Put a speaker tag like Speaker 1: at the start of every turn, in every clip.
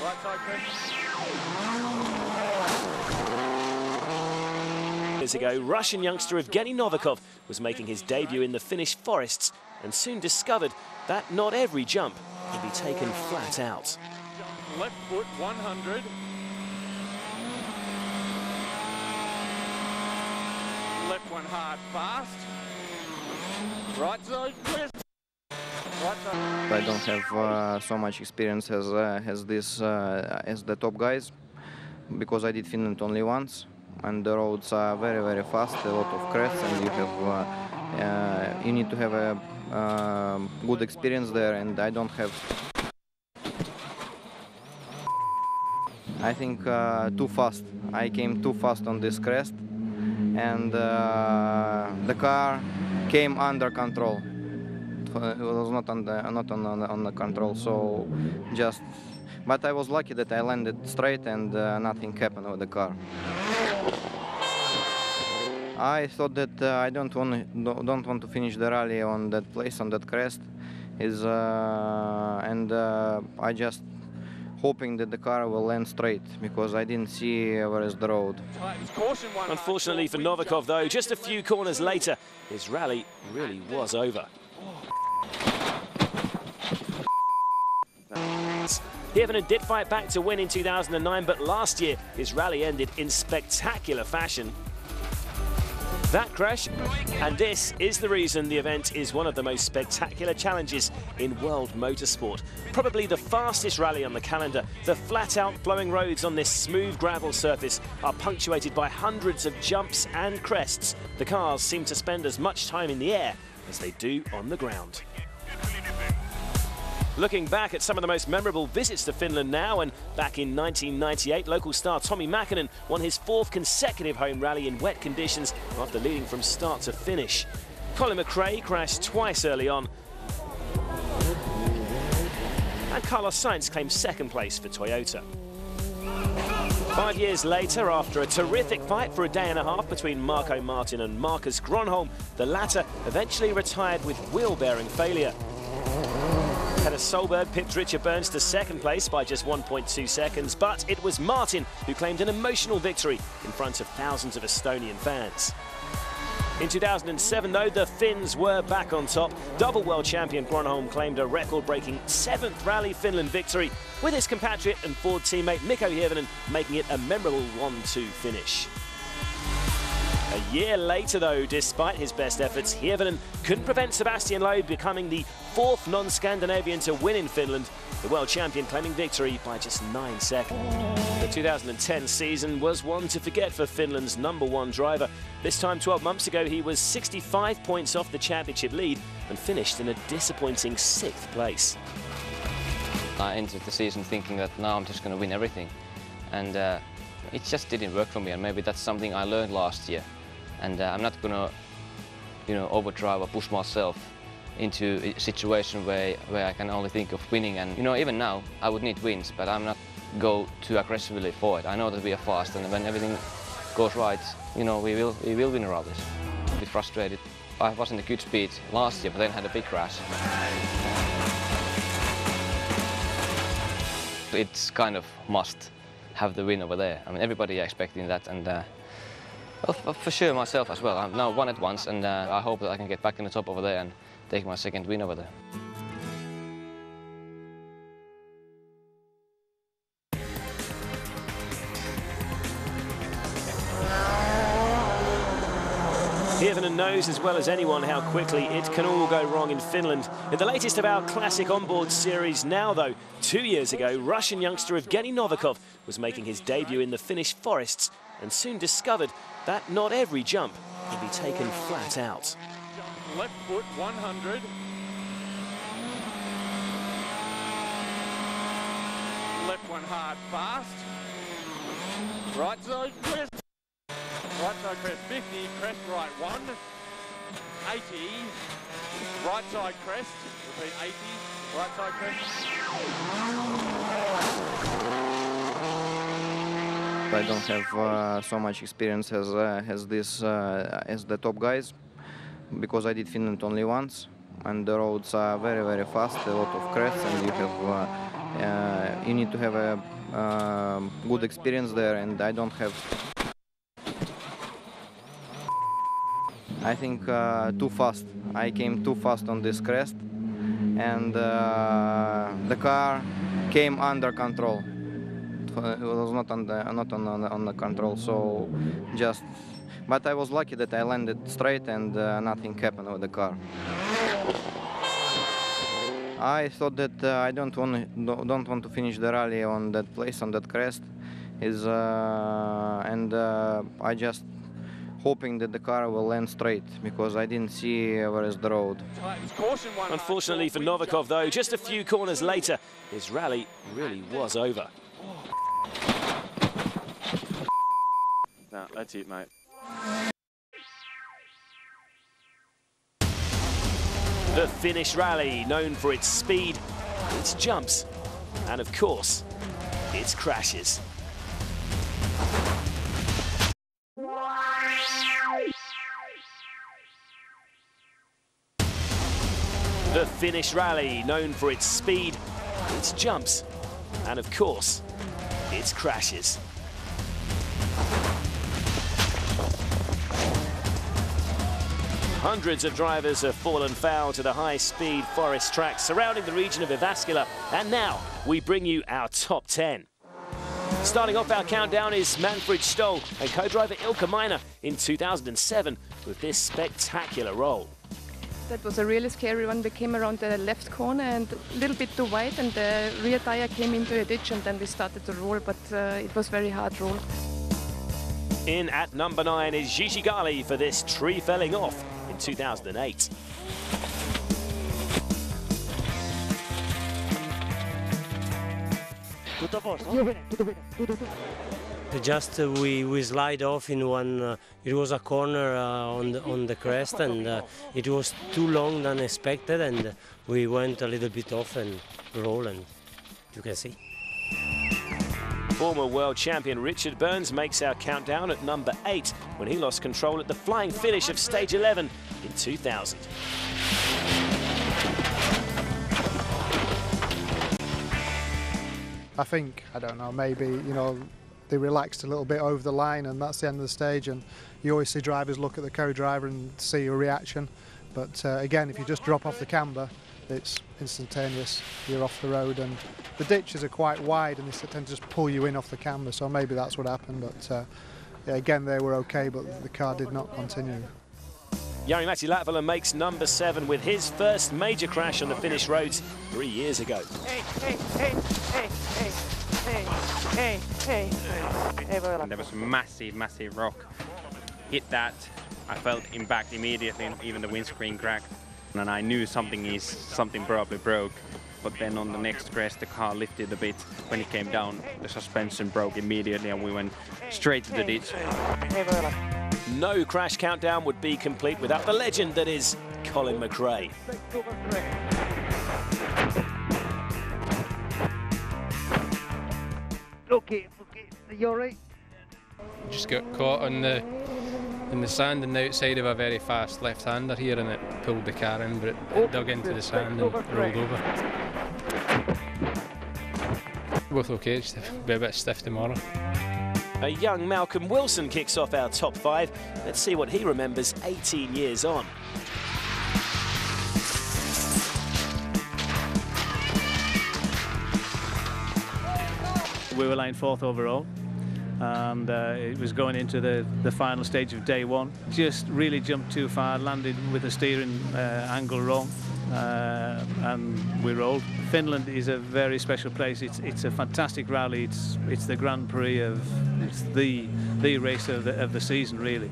Speaker 1: Right side crest.
Speaker 2: Years ago, Russian youngster Evgeny Novikov was making his debut in the Finnish forests and soon discovered that not every jump can be taken flat out.
Speaker 1: Left foot 100. Left one hard fast. Right side crest. Right side.
Speaker 3: I don't have so much experience as the top guys, because I did Finland only once, and the roads are very, very fast, a lot of crests, and you need to have a good experience there, and I don't have. I think too fast. I came too fast on this crest, and the car came under control. It was not on the control, so just. But I was lucky that I landed straight and nothing happened with the car. I thought that I don't want to finish the rally on that place, on that crest, I just hoping that the car will land straight, because I didn't see where is the road.
Speaker 2: Unfortunately for Novikov, though, just a few corners later, his rally really was over. Hirvonen did fight back to win in 2009, but last year his rally ended in spectacular fashion. That crash, and this is the reason the event is one of the most spectacular challenges in world motorsport. Probably the fastest rally on the calendar. The flat-out flowing roads on this smooth gravel surface are punctuated by hundreds of jumps and crests. The cars seem to spend as much time in the air as they do on the ground. Looking back at some of the most memorable visits to Finland now, and back in 1998, local star Tommi Mäkinen won his 4th consecutive home rally in wet conditions after leading from start to finish. Colin McRae crashed twice early on, and Carlos Sainz claimed 2nd place for Toyota. 5 years later, after a terrific fight for a day and a half between Marco Martin and Marcus Gronholm, the latter eventually retired with wheel-bearing failure. Petter Solberg pipped Richard Burns to 2nd place by just 1.2 seconds, but it was Martin who claimed an emotional victory in front of thousands of Estonian fans. In 2007, though, the Finns were back on top. Double world champion Gronholm claimed a record-breaking 7th Rally Finland victory, with his compatriot and Ford teammate Mikko Hirvonen making it a memorable 1-2 finish. A year later, though, despite his best efforts, Hirvonen couldn't prevent Sebastian Loeb becoming the 4th non-Scandinavian to win in Finland, the world champion claiming victory by just 9 seconds. The 2010 season was one to forget for Finland's #1 driver. This time 12 months ago, he was 65 points off the championship lead and finished in a disappointing 6th place.
Speaker 4: I entered the season thinking that now I'm just going to win everything, and it just didn't work for me, and maybe that's something I learned last year. And I'm not going to, overdrive or push myself into a situation where I can only think of winning. And, even now, I would need wins, but I'm not go too aggressively for it. I know that we are fast, and when everything goes right, we will win rallies. A bit frustrated. I was in a good speed last year, but then had a big crash. It's kind of must have the win over there. I mean, everybody is expecting that, and well, for sure myself as well. I've now won it once, and I hope that I can get back in the top over there and take my 2nd win over there.
Speaker 2: Hirvonen knows as well as anyone how quickly it can all go wrong in Finland. In the latest of our classic onboard series now, though, 2 years ago, Russian youngster Evgeny Novikov was making his debut in the Finnish forests and soon discovered that not every jump can be taken flat out.
Speaker 1: Left foot 100. Left one hard fast. Right side crest. Right side crest 50, crest right 1. 80. Right side crest, repeat 80. Right side crest.
Speaker 3: I don't have so much experience as the top guys, because I did Finland only once, and the roads are very, very fast, a lot of crests, and You need to have a good experience there, and I don't have. I think too fast. I came too fast on this crest, and the car came under control. It was not on the control, so just. But I was lucky that I landed straight and nothing happened with the car. I thought that I don't want to finish the rally on that place, on that crest, I just hoping that the car will land straight, because I didn't see where is the road.
Speaker 2: Unfortunately for Novikov, though, just a few corners later, his rally really was over.
Speaker 1: No, that's it, mate.
Speaker 2: The Finnish rally, known for its speed, its jumps, and of course, its crashes. The Finnish rally, known for its speed, its jumps, and of course, its crashes. Hundreds of drivers have fallen foul to the high-speed forest tracks surrounding the region of Jyväskylä, and now we bring you our top 10. Starting off our countdown is Manfred Stoll and co-driver Ilkka Maina in 2007 with this spectacular roll.
Speaker 5: That was a really scary one. We came around the left corner and a little bit too wide, and the rear tire came into a ditch, and then we started to roll, but it was very hard roll.
Speaker 2: In at number 9 is Gigi Gali for this tree felling off in 2008.
Speaker 6: Just we slide off in one. It was a corner on the crest, and it was too long than expected, and we went a little bit off and roll, and you can see.
Speaker 2: Former world champion Richard Burns makes our countdown at number 8 when he lost control at the flying finish of stage 11 in 2000.
Speaker 7: I think, I don't know, maybe, you know, they relaxed a little bit over the line, and that's the end of the stage, and you always see drivers look at the co-driver and see a reaction, but again, if you just drop off the camber, it's instantaneous. You're off the road, and the ditches are quite wide, and they tend to just pull you in off the camber, so maybe that's what happened, but yeah, again, they were okay, but the car did not continue.
Speaker 2: Jari-Matti Latvala makes number 7 with his first major crash on the Finnish roads 3 years ago.
Speaker 8: There was a massive rock. Hit that, I felt impact immediately, and even the windscreen cracked. And I knew something probably broke. But then on the next crest, the car lifted a bit. When it came down, the suspension broke immediately, and we went straight to the ditch.
Speaker 2: No crash countdown would be complete without the legend that is Colin McRae.
Speaker 9: Okay, you're right.
Speaker 10: Just got caught in the sand on the outside of a very fast left-hander here, and it pulled the car in, but it dug into the sand and rolled over. Both okay, just be a bit stiff tomorrow.
Speaker 2: A young Malcolm Wilson kicks off our top 5. Let's see what he remembers 18 years on.
Speaker 11: We were laying 4th overall, and it was going into the final stage of day 1. Just really jumped too far, landed with the steering angle wrong, and we rolled. Finland is a very special place. It's a fantastic rally. It's the Grand Prix it's the race of the season, really.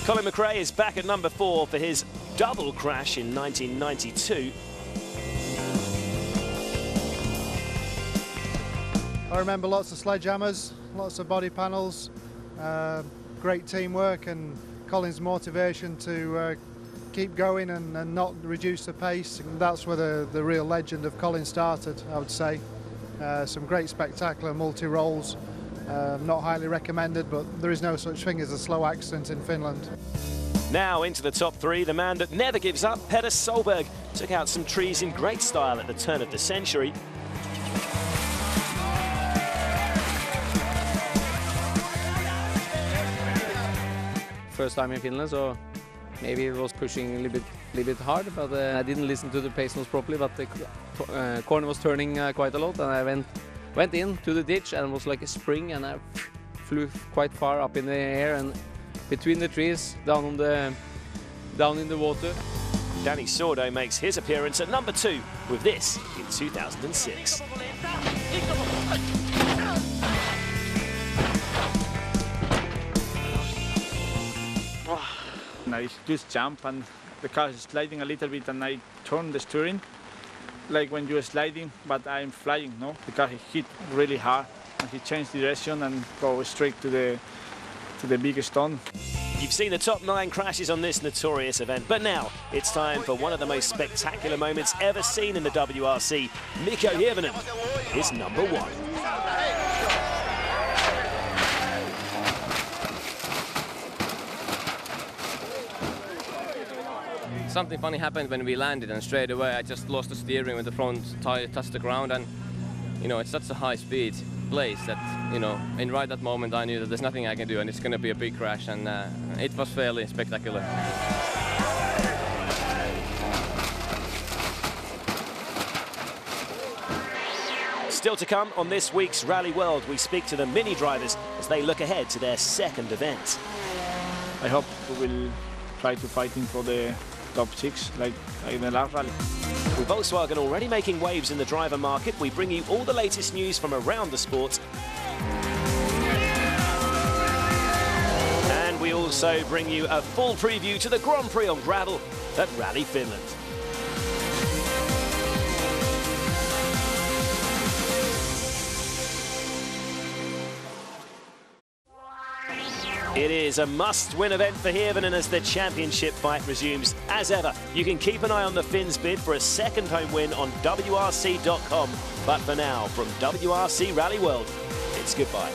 Speaker 2: Colin McRae is back at number 4 for his double crash in 1992.
Speaker 7: I remember lots of sledgehammers, lots of body panels, great teamwork, and Colin's motivation to keep going and not reduce the pace. And that's where the real legend of Colin started, I would say. Some great spectacular multi-rolls, not highly recommended, but there is no such thing as a slow accident in Finland.
Speaker 2: Now into the top 3, the man that never gives up, Petter Solberg, took out some trees in great style at the turn of the century.
Speaker 12: first time in Finland, so maybe it was pushing a little bit hard, but I didn't listen to the pace notes properly, but the corner was turning quite a lot, and I went into the ditch, and it was like a spring, and I flew quite far up in the air and between the trees, down in the water.
Speaker 2: Danny Sordo makes his appearance at number 2 with this in 2006.
Speaker 11: I just jump and the car is sliding a little bit and I turn the steering like when you're sliding, but I'm flying, no? The car hit really hard and he changed direction and go straight to the big stone.
Speaker 2: You've seen the top 9 crashes on this notorious event, but now it's time for one of the most spectacular moments ever seen in the WRC. Mikko Hirvonen is number 1.
Speaker 4: Something funny happened when we landed, and straight away I just lost the steering when the front tire touched the ground, and you know, it's such a high speed place that, you know, in right that moment I knew that there's nothing I can do and it's going to be a big crash, and it was fairly spectacular.
Speaker 2: Still to come on this week's Rally World, we speak to the Mini drivers as they look ahead to their second event.
Speaker 11: I hope we will try to fighting for the top 6 like in the last rally.
Speaker 2: With Volkswagen already making waves in the driver market, we bring you all the latest news from around the sport. And we also bring you a full preview to the Grand Prix on gravel at Rally Finland. It is a must-win event for Hirvonen as the championship fight resumes. As ever, you can keep an eye on the Finns' bid for a second home win on WRC.com. But for now, from WRC Rally World, it's goodbye.